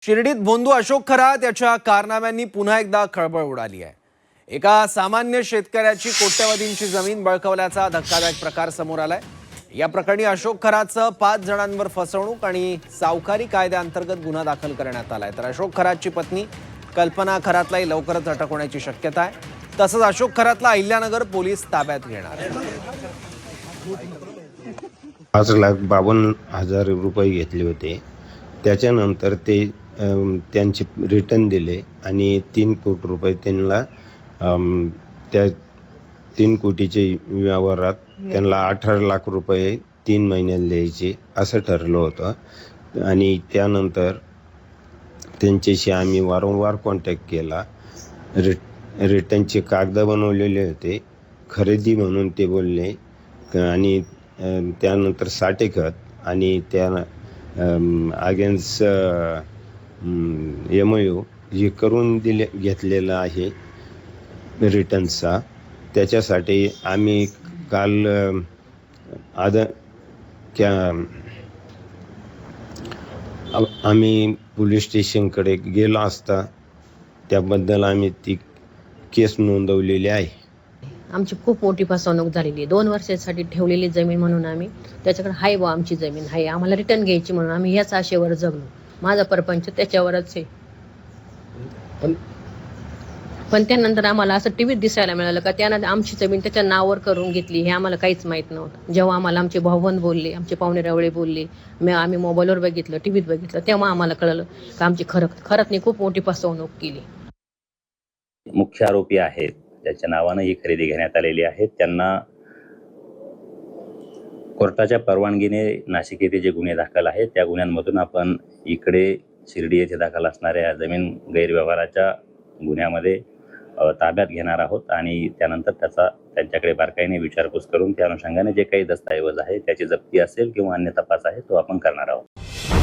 शिर्डीत भोंदू अशोक खरात याच्या कारनाम्यांनी पुन्हा एकदा खळबळ उडाली आहे। एका सामान्य शेतकऱ्याची कोट्यवधींची जमीन बळकावल्याचा धक्कादायक प्रकार समोर आलाय। या प्रकरणी अशोक खरातसह 5 जणांवर फसवणूक आणि सावकारी कायद्याअंतर्गत गुन्हा दाखल करण्यात आलाय। तर अशोक खरातची पत्नी कल्पना खरातलाही लवकरच अटक होण्याची शक्यता आहे। तसंच अशोक खरातला अहिल्यानगर पोलीस ताब्यात घेणार आहेत। 5,52,000 रुपये घेतले होते। त्याच्यानंतर ते त्यांचे रिटर्न दिले आणि 3 कोटी रुपये त्यांना त्या 3 कोटीचे व्यवहारात त्यांना 18 लाख रुपये 3 महिन्याला द्यायचे असं ठरलं होतं। आणि त्यानंतर त्यांच्याशी आम्ही वारंवार कॉन्टॅक्ट केला। रिटर्नचे कागद बनवलेले होते, खरेदी म्हणून ते बोलले आणि त्यानंतर साठेखत आणि त्या अगेन्स्ट MOU जे करून घेतलेलं आहे रिटर्नचा। त्याच्यासाठी आम्ही काल आम्ही पोलीस स्टेशनकडे गेलो असता त्याबद्दल आम्ही ती केस नोंदवलेली आहे। आमची खूप मोठी फसवणूक झालेली आहे। 2 वर्षासाठी ठेवलेली जमीन म्हणून आम्ही त्याच्याकडे हाय बा आमची जमीन आहे, आम्हाला रिटर्न घ्यायची म्हणून आम्ही याच आशेवर जगलो। माझा परपंच त्याच्यावरच आहे। पण त्यानंतर आम्हाला असं टीव्हीत दिसायला मिळालं का त्यानं आमची जमीन त्याच्या नावावर करून घेतली। हे आम्हाला काहीच माहीत नव्हतं। जेव्हा आम्हाला आमचे भाऊबंद बोलले, आमचे पाहुणे रावळे बोलले, आम्ही मोबाईलवर बघितलं, टीव्हीत बघितलं, तेव्हा आम्हाला कळलं का आमची खरतने खूप मोठी फसवणूक केली। मुख्य आरोपी आहेत ज्याच्या नावानं ही खरेदी घेण्यात आलेली आहे, त्यांना कोर्टाच्या परवानगीने नाशिक येथे जे गुन्हे दाखल आहेत त्या गुन्ह्यांमधून आपण इकडे शिर्डी येथे दाखल असणाऱ्या जमीन गैरव्यवहाराच्या गुन्ह्यामध्ये ताब्यात घेणार आहोत आणि त्यानंतर त्यांच्याकडे बारकाईने विचारपूस करून त्या अनुषंगाने जे काही दस्तऐवज आहे त्याची जप्ती असेल किंवा अन्य तपास आहे तो आपण करणार आहोत।